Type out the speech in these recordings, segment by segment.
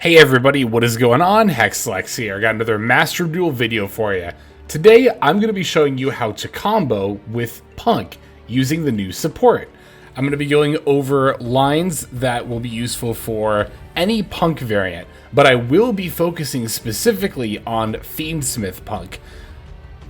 Hey everybody, what is going on? Hexlex here. I got another Master Duel video for you. Today, I'm going to be showing you how to combo with P.U.N.K using the new support. I'm going to be going over lines that will be useful for any P.U.N.K variant, but I will be focusing specifically on Fiendsmith P.U.N.K.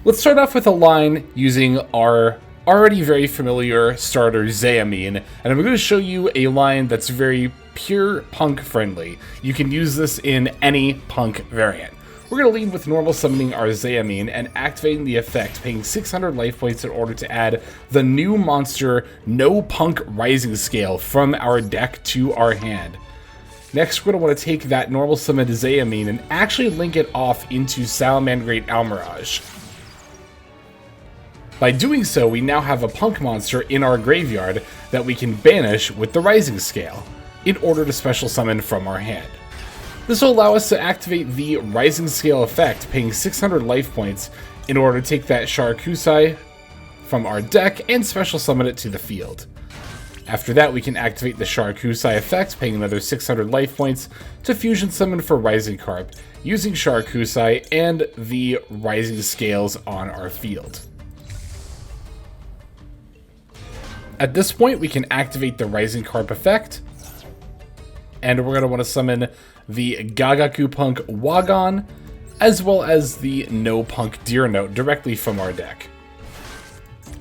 Let's start off with a line using our already very familiar starter Amin, and I'm going to show you a line that's very pure P.U.N.K friendly. You can use this in any P.U.N.K variant. We're going to lead with normal summoning our Amin and activating the effect, paying 600 life points in order to add the new monster No P.U.N.K Rising Scale from our deck to our hand. Next, we're going to want to take that normal summoned Amin and actually link it off into Salamandrate Almirage. By doing so, we now have a P.U.N.K monster in our graveyard that we can banish with the Rising Scale in order to special summon from our hand. This will allow us to activate the Rising Scale effect, paying 600 life points in order to take that Sharakusai from our deck and special summon it to the field. After that, we can activate the Sharakusai effect, paying another 600 life points to fusion summon for Rising Carp, using Sharakusai and the Rising Scales on our field. At this point, we can activate the Rising Carp effect, and we're going to want to summon the Gagaku P.U.N.K Wagon, as well as the No P.U.N.K Deer Note directly from our deck.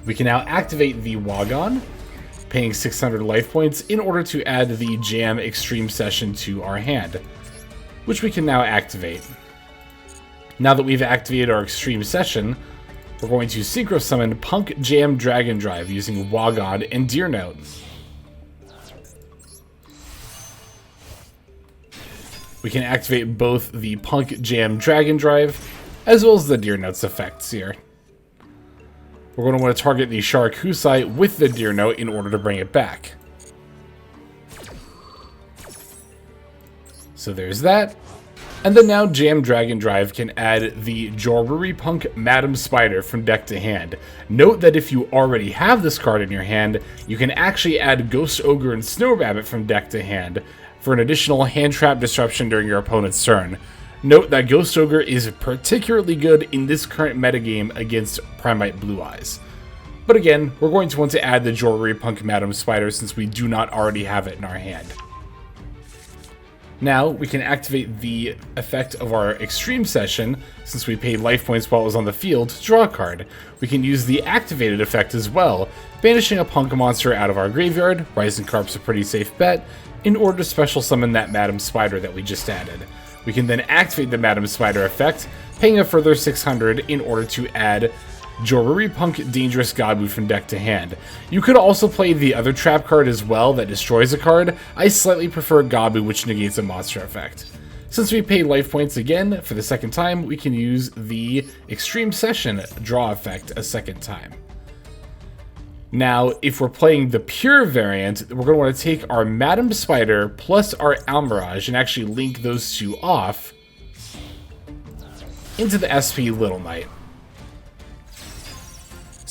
We can now activate the Wagon, paying 600 life points in order to add the Jam Extreme Session to our hand, which we can now activate. Now that we've activated our Extreme Session, we're going to Synchro Summon P.U.N.K Jam Dragon Drive using Wagon and Deer Note. We can activate both the P.U.N.K Jam Dragon Drive as well as the Deer Note's effects here. We're going to want to target the Sharakusai with the Deer Note in order to bring it back. So there's that. And then now Jam Dragon Drive can add the Joruri P.U.N.K Madam Spider from deck to hand. Note that if you already have this card in your hand, you can actually add Ghost Ogre and Snow Rabbit from deck to hand for an additional hand trap disruption during your opponent's turn. Note that Ghost Ogre is particularly good in this current metagame against Primite Blue Eyes. But again, we're going to want to add the Joruri P.U.N.K Madam Spider since we do not already have it in our hand. Now, we can activate the effect of our Extreme Session, since we paid life points while it was on the field, to draw a card. We can use the activated effect as well, banishing a P.U.N.K monster out of our graveyard, Rising Carp's a pretty safe bet, in order to special summon that Madam Spider that we just added. We can then activate the Madam Spider effect, paying a further 600 in order to add Joruri P.U.N.K Dangerous Gabu from deck to hand. You could also play the other trap card as well that destroys a card. I slightly prefer Gabu, which negates a monster effect. Since we pay life points again for the second time, we can use the Extreme Session draw effect a second time. Now, if we're playing the pure variant, we're going to want to take our Madam Spider plus our Almirage and actually link those two off into the SP Little Knight.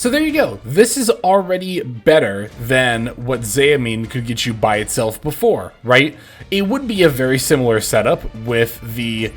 So there you go. This is already better than what Amin could get you by itself before, right? It would be a very similar setup with the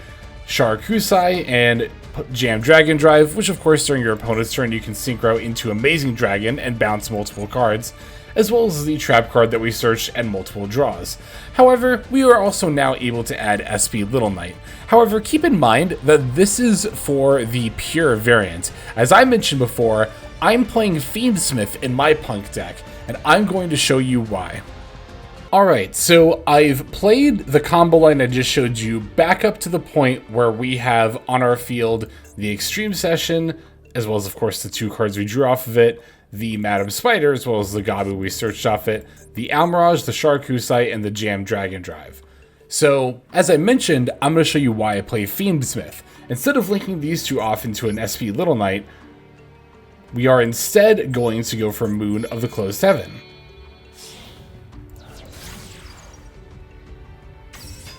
Sharakusai and Jam Dragon Drive, which of course during your opponent's turn you can synchro into Amazing Dragon and bounce multiple cards, as well as the trap card that we searched and multiple draws. However, we are also now able to add SP Little Knight. However, keep in mind that this is for the pure variant. As I mentioned before, I'm playing Fiendsmith in my P.U.N.K deck, and I'm going to show you why. Alright, so I've played the combo line I just showed you back up to the point where we have on our field the Extreme Session, as well as of course the two cards we drew off of it, the Madam Spider, as well as the Gabu we searched off it, the Almirage, the Sharakusai, and the Jam Dragon Drive. So, as I mentioned, I'm going to show you why I play Fiendsmith. Instead of linking these two off into an SP Little Knight, we are instead going to go for Moon of the Closed Heaven.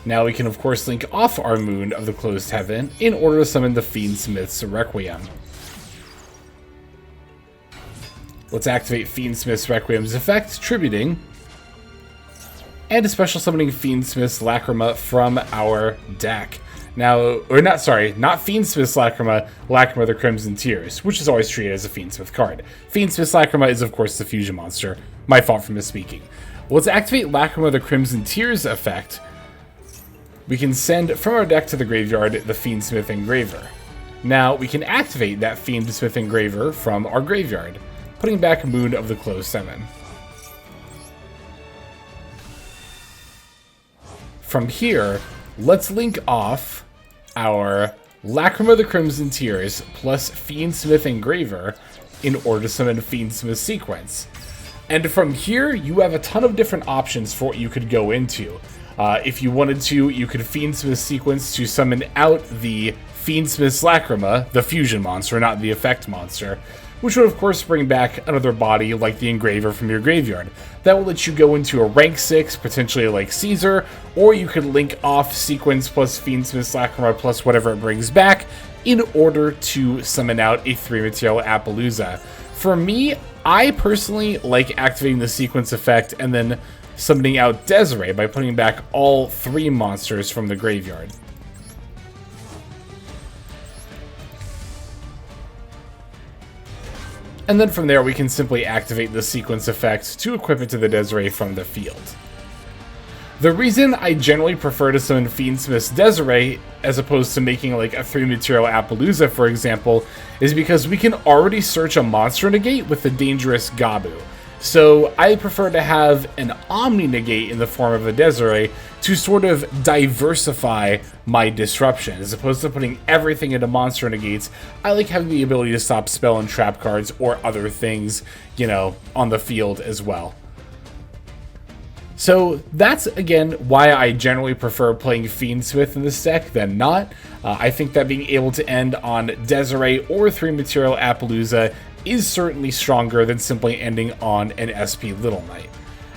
Now we can of course link off our Moon of the Closed Heaven in order to summon the Fiendsmith's Requiem. Let's activate Fiendsmith's Requiem's effect, tributing and special summoning Fiendsmith's Lacrima from our deck. Now, or not, sorry, not Fiendsmith's Lacrima, Lacrima the Crimson Tears, which is always treated as a Fiendsmith card. Fiendsmith's Lacrima is, of course, the fusion monster. My fault for misspeaking. Well, let's activate Lacrima the Crimson Tears effect. We can send from our deck to the graveyard the Fiendsmith Engraver. Now, we can activate that Fiendsmith Engraver from our graveyard, putting back Moon of the Closed 7. From here, let's link off our Lacrima the Crimson Tears plus Fiendsmith Engraver in order to summon Fiendsmith Sequence. And from here, you have a ton of different options for what you could go into. If you wanted to, you could Fiendsmith Sequence to summon out the Fiendsmith's Lacrima, the fusion monster, not the effect monster, which would of course bring back another body like the Engraver from your graveyard. That will let you go into a rank 6, potentially like Caesar, or you could link off Sequence plus Fiendsmith's Lacrima plus whatever it brings back in order to summon out a 3-material Appaloosa. For me, I personally like activating the Sequence effect and then summoning out Desiree by putting back all 3 monsters from the graveyard. And then from there, we can simply activate the Sequence effect to equip it to the Desiree from the field. The reason I generally prefer to summon Fiendsmith's Desiree, as opposed to making like a 3-material Appaloosa, for example, is because we can already search a monster negate with the dangerous Gabu. So I prefer to have an Omni negate in the form of a Desiree to sort of diversify my disruption. As opposed to putting everything into monster negates, I like having the ability to stop spell and trap cards or other things, you know, on the field as well. So that's, again, why I generally prefer playing Fiendsmith in this deck than not. I think that being able to end on Desiree or 3-material Appaloosa is certainly stronger than simply ending on an SP Little Knight.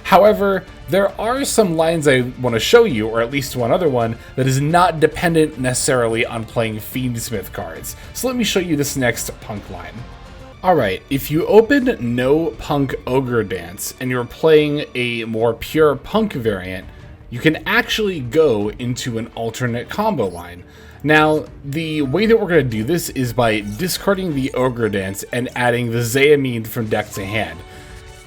However, there are some lines I want to show you, or at least one other one, that is not dependent necessarily on playing Fiendsmith cards. So let me show you this next Punk line. Alright, if you open no Punk Ogre Dance and you're playing a more pure Punk variant, you can actually go into an alternate combo line. Now, the way that we're going to do this is by discarding the Ogre Dance and adding the Amin from deck to hand,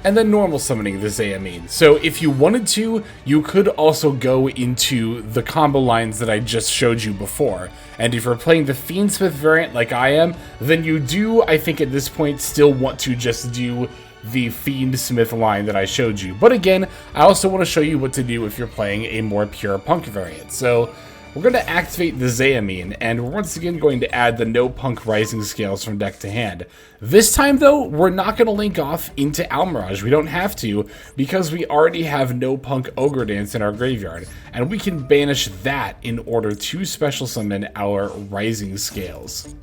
and then normal summoning the Amin. So if you wanted to, you could also go into the combo lines that I just showed you before. And if you're playing the Fiendsmith variant like I am, then you do, I think at this point, still want to just do the Fiendsmith line that I showed you. But again, I also want to show you what to do if you're playing a more pure Punk variant. So we're going to activate the Amin, and we're once again going to add the No Punk Rising Scales from deck to hand. This time, though, we're not going to link off into Almirage. We don't have to, because we already have No Punk Ogre Dance in our graveyard, and we can banish that in order to special summon our Rising Scales.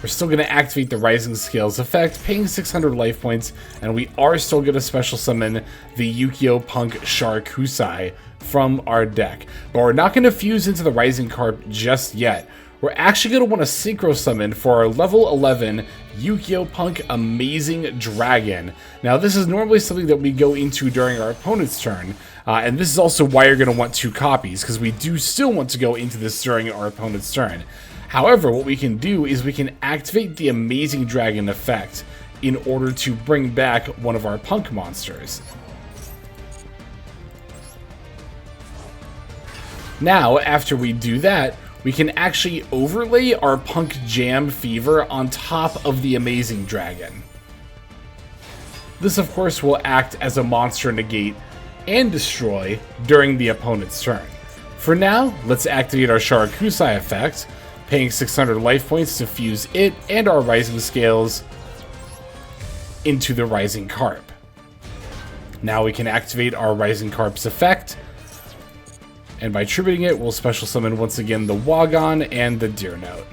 We're still going to activate the Rising Scales effect, paying 600 life points, and we are still going to special summon the Yu-Gi-Oh! Punk Sharkusai from our deck. But we're not going to fuse into the Rising Carp just yet. We're actually going to want to Synchro Summon for our level 11 Yu-Gi-Oh! Punk Amazing Dragon. Now, this is normally something that we go into during our opponent's turn, and this is also why you're going to want 2 copies, because we do still want to go into this during our opponent's turn. However, what we can do is we can activate the Amazing Dragon effect in order to bring back one of our Punk monsters. Now, after we do that, we can actually overlay our Punk Jam Fever on top of the Amazing Dragon. This, of course, will act as a monster negate and destroy during the opponent's turn. For now, let's activate our Sharkusai effect, paying 600 life points to fuse it and our Rising Scales into the Rising Carp. Now we can activate our Rising Carp's effect, and by tributing it, we'll special summon once again the Wagon and the Deer Note.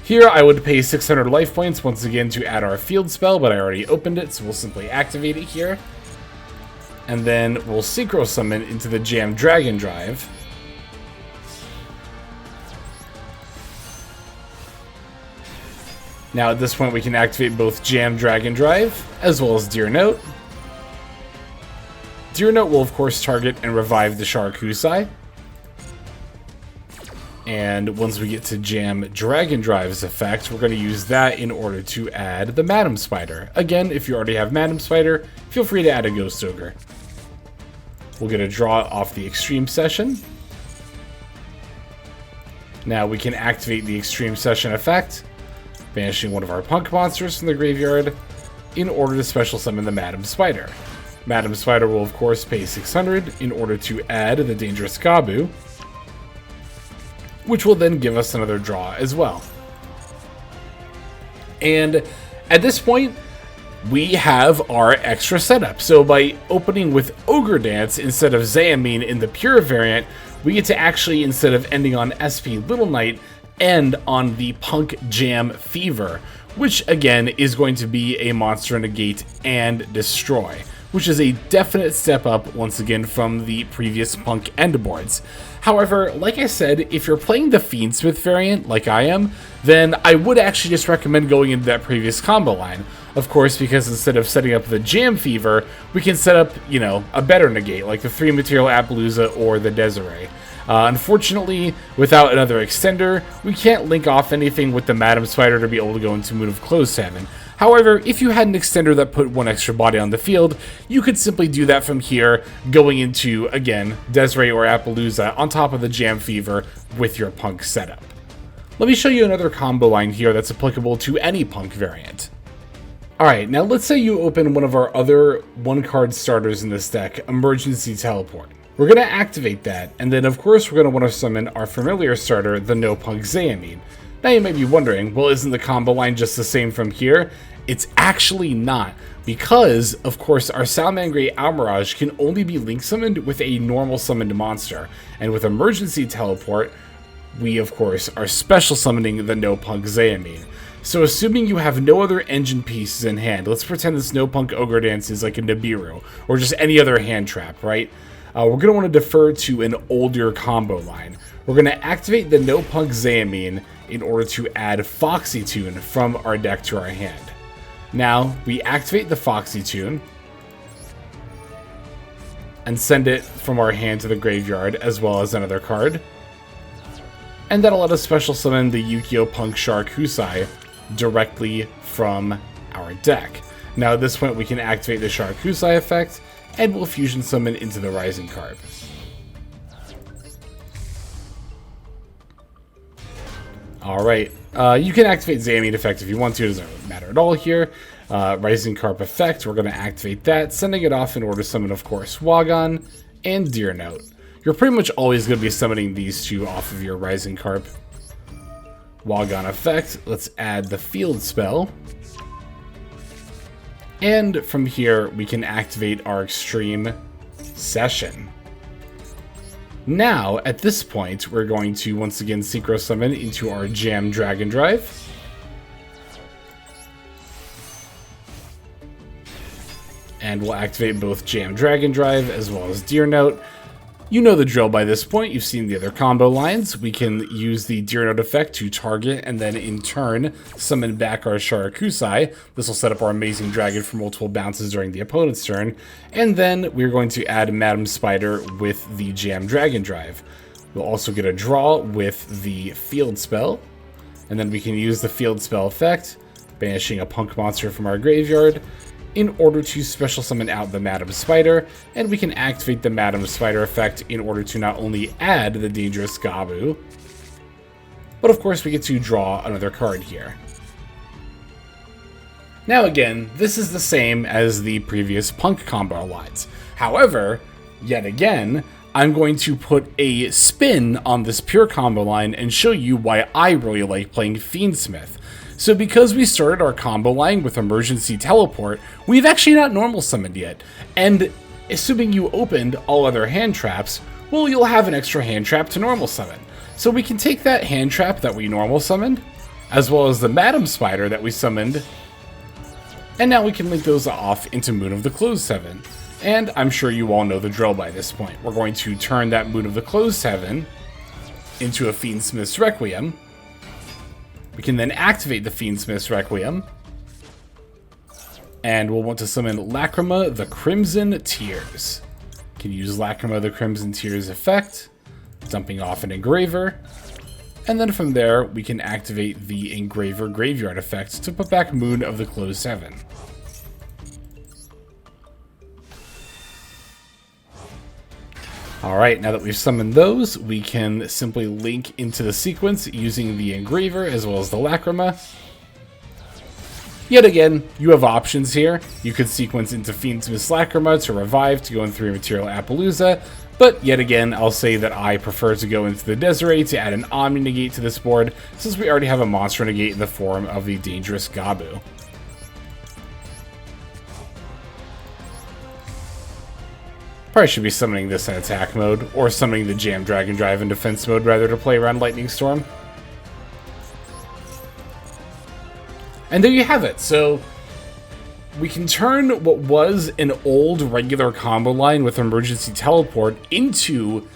Here I would pay 600 life points once again to add our field spell, but I already opened it, so we'll simply activate it here. And then we'll Synchro Summon into the Jam Dragon Drive. Now at this point we can activate both Jam Dragon Drive as well as Deer Note. Deer Note will, of course, target and revive the Sharkusai. And once we get to Jam Dragon Drive's effect, we're going to use that in order to add the Madam Spider. Again, if you already have Madam Spider, feel free to add a Ghost Ogre. We'll get a draw off the Extreme Session. Now we can activate the Extreme Session effect, banishing one of our Punk monsters from the graveyard in order to special summon the Madam Spider. Madam Spider will, of course, pay 600 in order to add the Dangerous Gabu, which will then give us another draw as well. And at this point, we have our extra setup. So by opening with Ogre Dance instead of Amin in the pure variant, we get to actually, instead of ending on SP Little Knight, end on the Punk Jam Fever, which again is going to be a monster negate and destroy, which is a definite step up once again from the previous Punk end boards. However, like I said, if you're playing the Fiendsmith variant, like I am, then I would actually just recommend going into that previous combo line. Of course, because instead of setting up the Jam Fever, we can set up, you know, a better negate, like the 3-material Appaloosa or the Desiree. Unfortunately, without another extender, we can't link off anything with the Madam Spider to be able to go into Moon of Closed Heaven. However, if you had an extender that put one extra body on the field, you could simply do that from here, going into, again, Desiree or Appaloosa on top of the Jam Fever with your Punk setup. Let me show you another combo line here that's applicable to any Punk variant. Alright, now let's say you open one of our other one-card starters in this deck, Emergency Teleport. We're going to activate that, and then of course we're going to want to summon our familiar starter, the No Punk Amin. Now you may be wondering, well, isn't the combo line just the same from here? It's actually not, because, of course, our Salamangreat Almirage can only be link summoned with a normal summoned monster, and with Emergency Teleport, we, of course, are special summoning the No Punk Amin. So assuming you have no other engine pieces in hand, let's pretend this No Punk Ogre Dance is like a Nibiru, or just any other hand trap, right? We're going to want to defer to an older combo line. We're going to activate the No Punk Amin in order to add Foxy Tune from our deck to our hand. Now, we activate the Foxy Tune and send it from our hand to the graveyard, as well as another card. And that'll let us special summon the Yu-Gi-Oh! Punk Sharkusai directly from our deck. Now, at this point, we can activate the Sharkusai effect, and we'll fusion summon into the Rising card. Alright, you can activate Amin effect if you want to, it doesn't matter at all here. Rising Carp effect, we're going to activate that, sending it off in order to summon, of course, Wagon and Deer Note. You're pretty much always going to be summoning these two off of your Rising Carp. Wagon effect, let's add the Field spell. And from here, we can activate our Extreme Session. Now, at this point, we're going to once again Synchro Summon into our Jam Dragon Drive. And we'll activate both Jam Dragon Drive as well as Deer Note. You know the drill by this point, you've seen the other combo lines. We can use the Deer Note effect to target and then in turn summon back our Sharkusai. This will set up our Amazing Dragon for multiple bounces during the opponent's turn. And then we're going to add Madam Spider with the Jam Dragon Drive. We'll also get a draw with the Field spell. And then we can use the Field spell effect, banishing a Punk monster from our graveyard, in order to special summon out the Madam Spider, and we can activate the Madam Spider effect in order to not only add the Dangerous Gabu, but of course we get to draw another card here. Now again, this is the same as the previous Punk combo lines. However, yet again, I'm going to put a spin on this pure combo line and show you why I really like playing Fiendsmith. So because we started our combo line with Emergency Teleport, we've actually not normal summoned yet. And assuming you opened all other hand traps, well, you'll have an extra hand trap to normal summon. So we can take that hand trap that we normal summoned, as well as the Madam Spider that we summoned, and now we can link those off into Moon of the Closed Heaven. And I'm sure you all know the drill by this point. We're going to turn that Moon of the Closed Heaven into a Fiendsmith's Requiem. We can then activate the Fiendsmith's Requiem. And we'll want to summon Lacrima, the Crimson Tears. Can use Lacrima the Crimson Tears effect, dumping off an Engraver. And then from there, we can activate the Engraver Graveyard effect to put back Moon of the Closed 7. Alright, now that we've summoned those, we can simply link into the sequence using the Engraver as well as the Lacrima. Yet again, you have options here. You could sequence into Fiendsmith's Lacrima to revive to go in 3 Material Appaloosa, but yet again, I'll say that I prefer to go into the Desiree to add an Omni Negate to this board, since we already have a monster negate in the form of the Dangerous Gabu. Probably should be summoning this in attack mode, or summoning the Jam Dragon Drive in defense mode rather to play around Lightning Storm. And there you have it. So we can turn what was an old regular combo line with Emergency Teleport into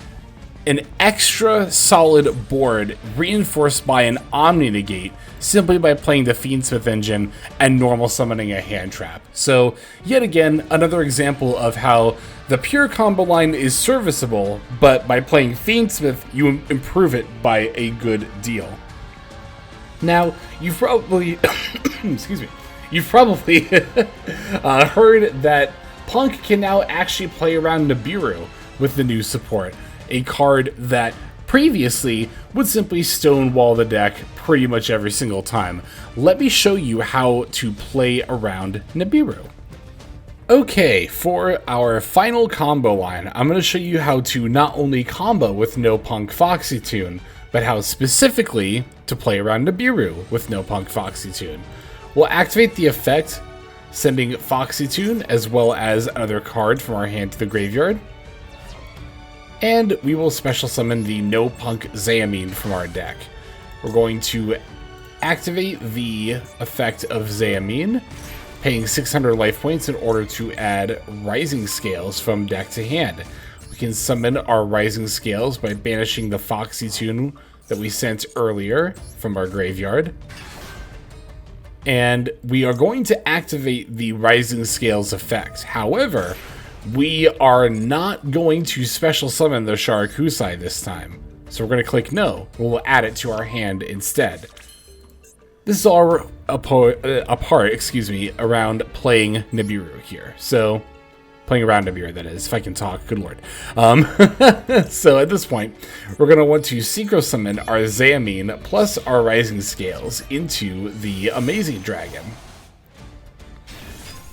an extra solid board reinforced by an Omni Negate simply by playing the Fiendsmith engine and normal summoning a hand trap. So yet again, another example of how the pure combo line is serviceable, but by playing Fiendsmith, you improve it by a good deal. Now, you've probably, excuse me, you've probably heard that P.U.N.K can now actually play around Nibiru with the new support, a card that previously would simply stonewall the deck pretty much every single time. Let me show you how to play around Nibiru. Okay, for our final combo line, I'm going to show you how to not only combo with no P.U.N.K Foxy Tune, but how specifically to play around Nibiru with no P.U.N.K Foxy Tune. We'll activate the effect, sending Foxy Tune as well as another card from our hand to the graveyard. And we will special summon the no P.U.N.K Amin from our deck. We're going to activate the effect of Amin, paying 600 life points in order to add Rising Scales from deck to hand. We can summon our Rising Scales by banishing the Foxy Tune that we sent earlier from our graveyard. And we are going to activate the Rising Scales effect. However, we are not going to special summon the Sharakusai this time. So we're going to click no. We'll add it to our hand instead. This is all a part, around playing Nibiru here. So, playing around Nibiru, that is, if I can talk, good lord. So at this point, we're going to want to Synchro Summon our Amin plus our Rising Scales into the Amazing Dragon.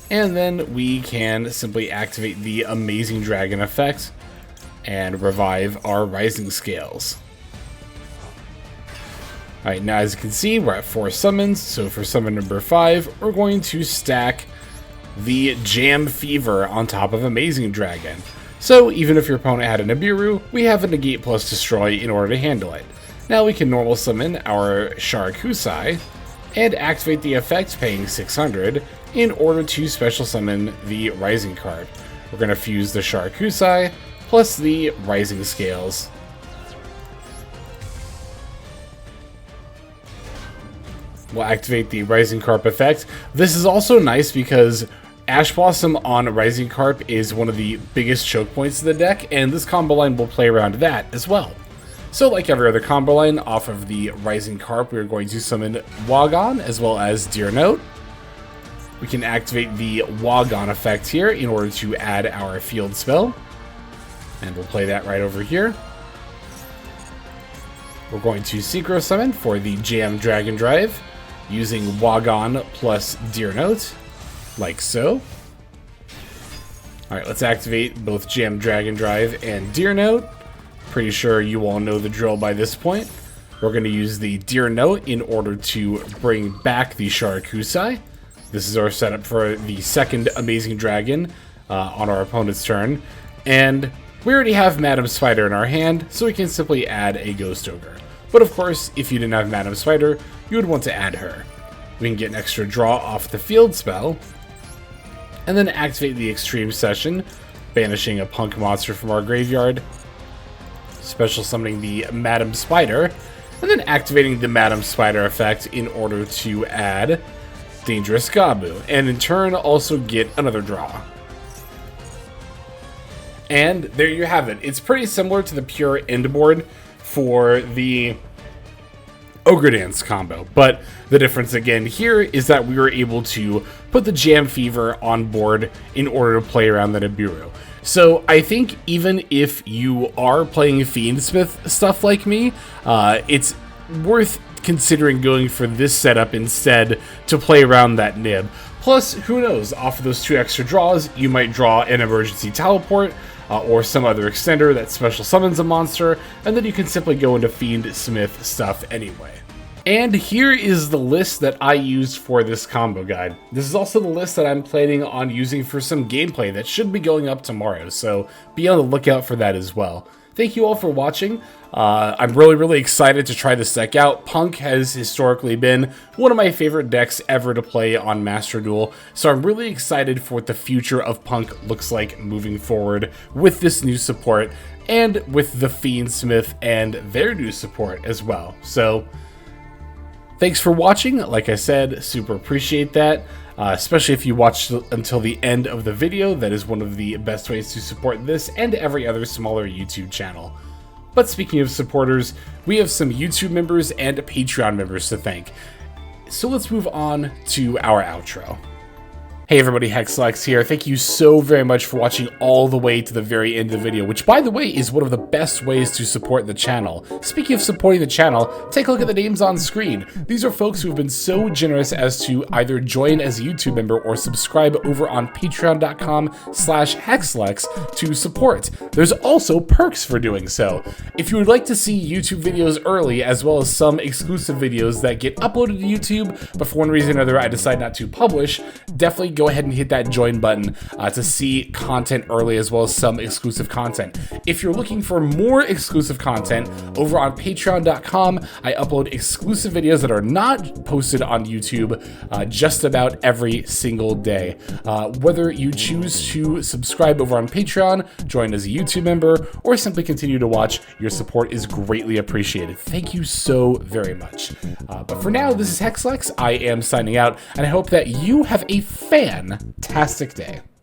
And then we can simply activate the Amazing Dragon effect and revive our Rising Scales. Alright, now as you can see, we're at 4 summons, so for summon number 5, we're going to stack the Jam Fever on top of Amazing Dragon. So even if your opponent had a Nibiru, we have a Negate plus Destroy in order to handle it. Now we can normal summon our Sharakusai and activate the effect, paying 600, in order to special summon the Rising card. We're going to fuse the Sharakusai plus the Rising Scales. We'll activate the Rising Carp effect. This is also nice because Ash Blossom on Rising Carp is one of the biggest choke points of the deck, and this combo line will play around that as well. So like every other combo line, off of the Rising Carp, we're going to summon Wagon as well as Deer Note. We can activate the Wagon effect here in order to add our field spell. And we'll play that right over here. We're going to Synchro Summon for the Jam Dragon Drive, using Wagon plus Deer Note, like so. Alright, let's activate both Jam Dragon Drive and Deer Note. Pretty sure you all know the drill by this point. We're going to use the Deer Note in order to bring back the Sharakusai. This is our setup for the second Amazing Dragon on our opponent's turn. And we already have Madam Spider in our hand, so we can simply add a Ghost Ogre. But of course, if you didn't have Madam Spider, you would want to add her. We can get an extra draw off the field spell, and then activate the Extreme Session, banishing a P.U.N.K monster from our graveyard, special summoning the Madam Spider, and then activating the Madam Spider effect in order to add Dangerous Gabu, and in turn also get another draw. And there you have it. It's pretty similar to the pure end board for the Ogre Dance combo, but the difference again here is that we were able to put the Jam Fever on board in order to play around the Nibiru. So I think even if you are playing Fiendsmith stuff like me, it's worth considering going for this setup instead to play around that Nib. Plus, who knows, off of those 2 extra draws, you might draw an emergency teleport, or some other extender that special summons a monster, and then you can simply go into Fiendsmith stuff anyway. And here is the list that I used for this combo guide. This is also the list that I'm planning on using for some gameplay that should be going up tomorrow, so be on the lookout for that as well. Thank you all for watching. I'm really excited to try this deck out. P.U.N.K has historically been one of my favorite decks ever to play on Master Duel, so I'm really excited for what the future of P.U.N.K looks like moving forward with this new support, and with the Fiendsmith and their new support as well. So thanks for watching. Like I said, super appreciate that. Especially if you watched until the end of the video. That is one of the best ways to support this and every other smaller YouTube channel. But speaking of supporters, we have some YouTube members and Patreon members to thank. So let's move on to our outro. Hey everybody, Hexlex here. Thank you so very much for watching all the way to the very end of the video, which by the way is one of the best ways to support the channel. Speaking of supporting the channel, take a look at the names on screen. These are folks who have been so generous as to either join as a YouTube member or subscribe over on patreon.com/Hexlex to support. There's also perks for doing so. If you would like to see YouTube videos early, as well as some exclusive videos that get uploaded to YouTube, but for one reason or another I decide not to publish, definitely go ahead and hit that join button to see content early, as well as some exclusive content. If you're looking for more exclusive content, over on patreon.com, I upload exclusive videos that are not posted on YouTube just about every single day. Whether you choose to subscribe over on Patreon, join as a YouTube member, or simply continue to watch, your support is greatly appreciated. Thank you so very much. But for now, this is Hexlex. I am signing out, and I hope that you have a fantastic day.